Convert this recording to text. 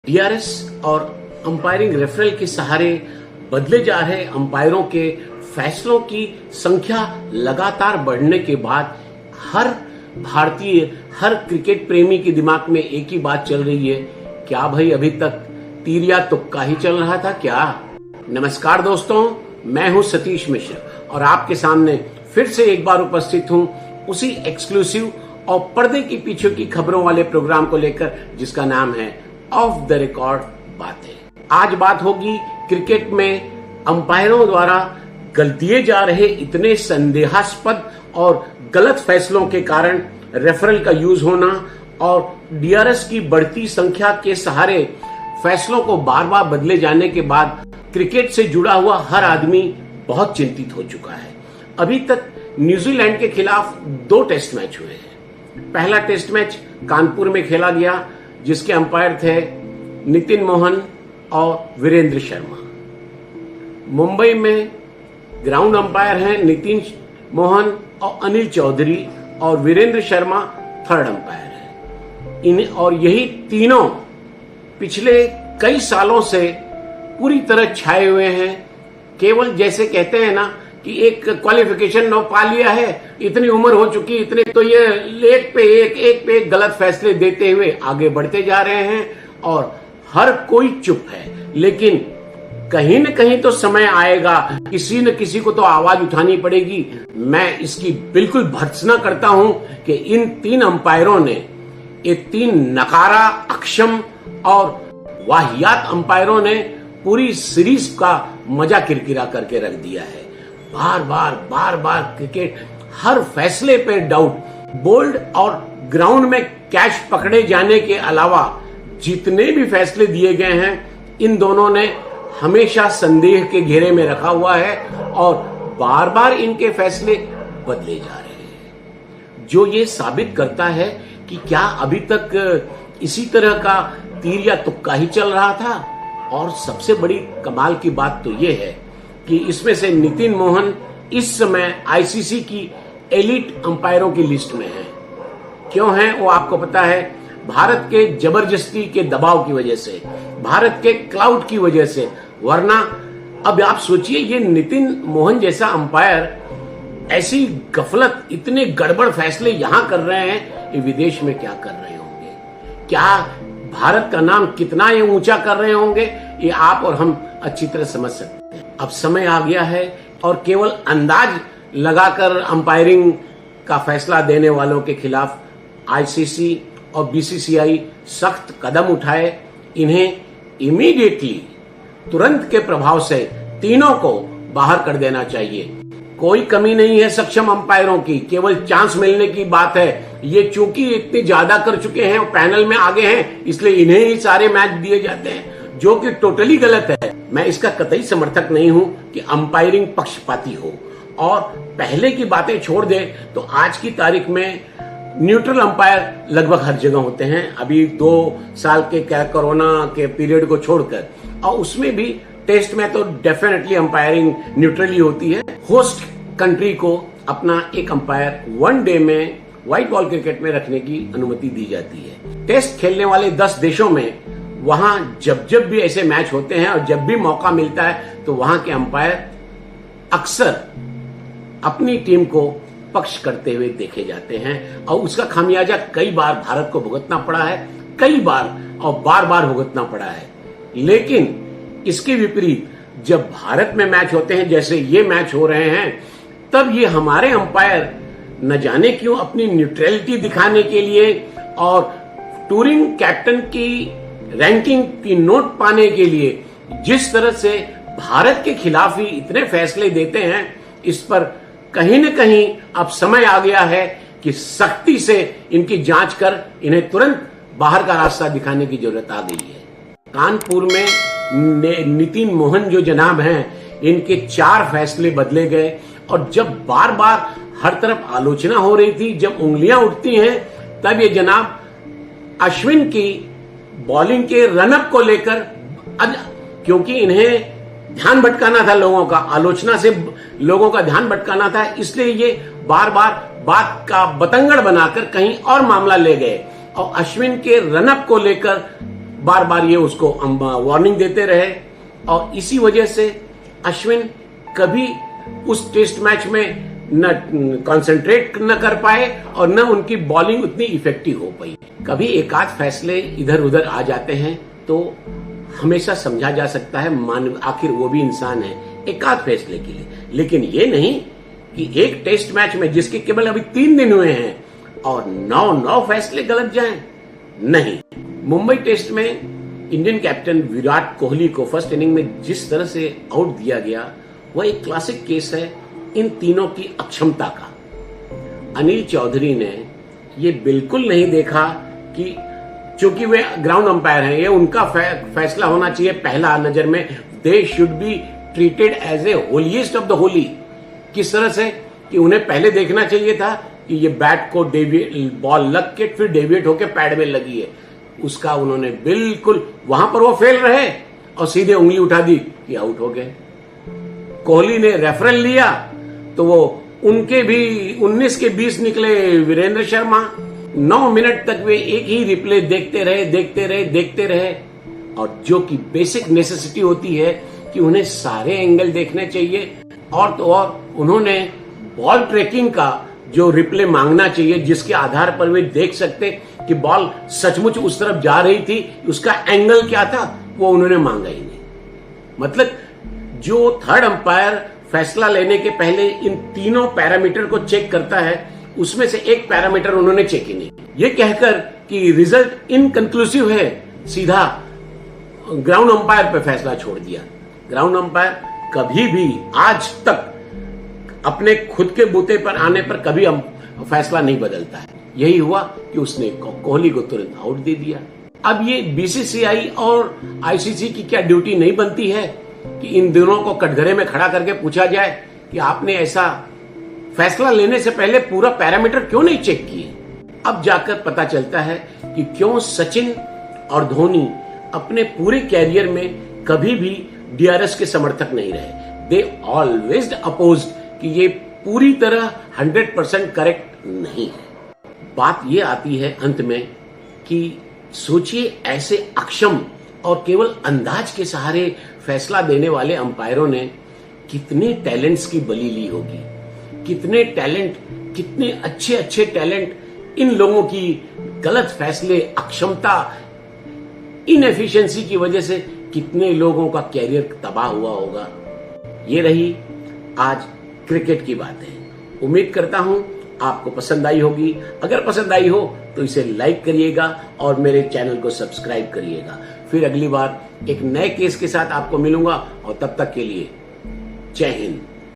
DRS और umpiring referral के सहारे बदले जा रहे अंपायरों के फैसलों की संख्या लगातार बढ़ने के बाद हर भारतीय, हर क्रिकेट प्रेमी के दिमाग में एक ही बात चल रही है, क्या भाई अभी तक तीर या तुक्का ही चल रहा था क्या? नमस्कार दोस्तों, मैं हूं सतीश मिश्र और आपके सामने फिर से एक बार उपस्थित हूं उसी एक्सक्लूसिव और पर्दे के पीछे की खबरों वाले प्रोग्राम को लेकर जिसका नाम है ऑफ द रिकॉर्ड बातें। आज बात होगी क्रिकेट में अंपायरों द्वारा दिए जा रहे इतने संदेहास्पद और गलत फैसलों के कारण रेफरल का यूज होना और डीआरएस की बढ़ती संख्या के सहारे फैसलों को बार बार बदले जाने के बाद क्रिकेट से जुड़ा हुआ हर आदमी बहुत चिंतित हो चुका है। अभी तक न्यूजीलैंड के खिलाफ 2 टेस्ट मैच हुए हैं। पहला टेस्ट मैच कानपुर में खेला गया जिसके अंपायर थे नितिन मोहन और वीरेंद्र शर्मा। मुंबई में ग्राउंड अंपायर हैं नितिन मोहन और अनिल चौधरी और वीरेंद्र शर्मा थर्ड अंपायर हैं। और यही तीनों पिछले कई सालों से पूरी तरह छाए हुए हैं। केवल जैसे कहते हैं ना कि एक क्वालिफिकेशन पा लिया है, इतनी उम्र हो चुकी, इतने तो ये एक पे एक गलत फैसले देते हुए आगे बढ़ते जा रहे हैं और हर कोई चुप है। लेकिन कहीं न कहीं तो समय आएगा, किसी न किसी को तो आवाज उठानी पड़ेगी। मैं इसकी बिल्कुल भर्त्सना करता हूं कि इन 3 अंपायरों ने, ये 3 नकारा, अक्षम और वाहियात अंपायरों ने पूरी सीरीज का मजा किरकिरा करके रख दिया है। बार बार क्रिकेट हर फैसले पे डाउट, बोल्ड और ग्राउंड में कैच पकड़े जाने के अलावा जितने भी फैसले दिए गए हैं, इन दोनों ने हमेशा संदेह के घेरे में रखा हुआ है और बार बार इनके फैसले बदले जा रहे हैं, जो ये साबित करता है कि क्या अभी तक इसी तरह का तीर या तुक्का ही चल रहा था। और सबसे बड़ी कमाल की बात तो ये है कि इसमें से नितिन मोहन इस समय आईसीसी की एलिट अंपायरों की लिस्ट में है। क्यों है वो आपको पता है? भारत के जबरदस्ती के दबाव की वजह से, भारत के क्लाउड की वजह से। वरना अब आप सोचिए, ये नितिन मोहन जैसा अंपायर ऐसी गफलत, इतने गड़बड़ फैसले यहां कर रहे हैं, ये विदेश में क्या कर रहे होंगे? क्या भारत का नाम कितना ये ऊंचा कर रहे होंगे? ये आप और हम अच्छी तरह समझ सकते हैं। अब समय आ गया है और केवल अंदाज लगाकर अंपायरिंग का फैसला देने वालों के खिलाफ आईसीसी और बीसीसीआई सख्त कदम उठाए। इन्हें इमीडिएटली, तुरंत के प्रभाव से तीनों को बाहर कर देना चाहिए। कोई कमी नहीं है सक्षम अंपायरों की, केवल चांस मिलने की बात है। ये चूंकि इतने ज्यादा कर चुके हैं, पैनल में आगे हैं, इसलिए इन्हें ही सारे मैच दिए जाते हैं, जो कि टोटली गलत है। मैं इसका कतई समर्थक नहीं हूं कि अंपायरिंग पक्षपाती हो। और पहले की बातें छोड़ दे तो आज की तारीख में न्यूट्रल अंपायर लगभग हर जगह होते हैं। अभी 2 साल के कोरोना के पीरियड को छोड़कर, और उसमें भी टेस्ट में तो डेफिनेटली अंपायरिंग न्यूट्रल ही होती है। होस्ट कंट्री को अपना एक अंपायर वनडे में व्हाइट बॉल क्रिकेट में रखने की अनुमति दी जाती है। टेस्ट खेलने वाले 10 देशों में वहां जब भी ऐसे मैच होते हैं और जब भी मौका मिलता है तो वहां के अंपायर अक्सर अपनी टीम को पक्ष करते हुए देखे जाते हैं और उसका खामियाजा कई बार भारत को भुगतना पड़ा है, कई बार और बार बार भुगतना पड़ा है। लेकिन इसके विपरीत जब भारत में मैच होते हैं, जैसे ये मैच हो रहे हैं, तब ये हमारे अंपायर न जाने क्यों अपनी न्यूट्रलिटी दिखाने के लिए और टूरिंग कैप्टन की रैंकिंग की नोट पाने के लिए जिस तरह से भारत के खिलाफ ही इतने फैसले देते हैं, इस पर कहीं न कहीं अब समय आ गया है कि सख्ती से इनकी जांच कर इन्हें तुरंत बाहर का रास्ता दिखाने की जरूरत आ गई है। कानपुर में नितिन मोहन जो जनाब हैं, इनके 4 फैसले बदले गए और जब बार बार हर तरफ आलोचना हो रही थी, जब उंगलियां उठती हैं, तब ये जनाब अश्विन की बॉलिंग के रनअप को लेकर, क्योंकि इन्हें ध्यान भटकाना था लोगों का, आलोचना से लोगों का ध्यान भटकाना था, इसलिए ये बार बार बात का बतंगड़ बनाकर कहीं और मामला ले गए और अश्विन के रनअप को लेकर बार बार ये उसको वार्निंग देते रहे और इसी वजह से अश्विन कभी उस टेस्ट मैच में न कंसंट्रेट न कर पाए और न उनकी बॉलिंग उतनी इफेक्टिव हो पाई। कभी एक आध फैसले इधर उधर आ जाते हैं तो हमेशा समझा जा सकता है, मानव आखिर वो भी इंसान है, एक आध फैसले के लिए, लेकिन ये नहीं कि एक टेस्ट मैच में जिसके केवल अभी 3 दिन हुए हैं और 9 फैसले गलत जाएं। नहीं, मुंबई टेस्ट में इंडियन कैप्टन विराट कोहली को फर्स्ट इनिंग में जिस तरह से आउट दिया गया वह एक क्लासिक केस है इन तीनों की अक्षमता का। अनिल चौधरी ने ये बिल्कुल नहीं देखा कि चूंकि वे ग्राउंड अंपायर हैं, ये उनका फैसला होना चाहिए पहला नजर में। They should be treated as a holiest of the holy. किस तरह से कि उन्हें पहले देखना चाहिए था कि ये बैट को बॉल लग के फिर डेविएट होके पैड में लगी है, उसका उन्होंने बिल्कुल, वहां पर वो फेल रहे और सीधे उंगली उठा दी कि आउट हो गए। कोहली ने रेफरल लिया तो वो उनके भी 19 के 20 निकले वीरेंद्र शर्मा। 9 मिनट तक वे एक ही रिप्ले देखते रहे और जो कि बेसिक नेसेसिटी होती है कि उन्हें सारे एंगल देखने चाहिए और तो और उन्होंने बॉल ट्रैकिंग का जो रिप्ले मांगना चाहिए जिसके आधार पर वे देख सकते कि बॉल सचमुच उस तरफ जा रही थी, उसका एंगल क्या था, वो उन्होंने मांगा ही नहीं। मतलब जो थर्ड अंपायर फैसला लेने के पहले इन तीनों पैरामीटर को चेक करता है उसमें से एक पैरामीटर उन्होंने चेक ही नहीं। ये कहकर कि रिजल्ट इनकंक्लूसिव है, सीधा ग्राउंड अंपायर पे फैसला छोड़ दिया। ग्राउंड अंपायर कभी भी आज तक अपने खुद के बूते पर आने पर कभी फैसला नहीं बदलता है। यही हुआ कि उसने कोहली को तुरंत आउट दे दिया। अब ये बीसीसीआई और आईसीसी की क्या ड्यूटी नहीं बनती है कि इन दोनों को कटघरे में खड़ा करके पूछा जाए कि आपने ऐसा फैसला लेने से पहले पूरा पैरामीटर क्यों नहीं चेक किए। अब जाकर पता चलता है कि क्यों सचिन और धोनी अपने पूरे कैरियर में कभी भी डीआरएस के समर्थक नहीं रहे। दे ऑलवेज अपोज्ड कि ये पूरी तरह 100% करेक्ट नहीं है। बात ये आती है अंत में कि सोचिए ऐसे अक्षम और केवल अंदाज के सहारे फैसला देने वाले अंपायरों ने कितने टैलेंट्स की बलि ली होगी, कितने टैलेंट, कितने अच्छे टैलेंट इन लोगों की गलत फैसले, अक्षमता, इनएफिशिएंसी की वजह से कितने लोगों का कैरियर तबाह हुआ होगा। ये रही आज क्रिकेट की बातें। उम्मीद करता हूं आपको पसंद आई होगी। अगर पसंद आई हो तो इसे लाइक करिएगा और मेरे चैनल को सब्सक्राइब करिएगा। फिर अगली बार एक नए केस के साथ आपको मिलूंगा और तब तक के लिए जय हिंद।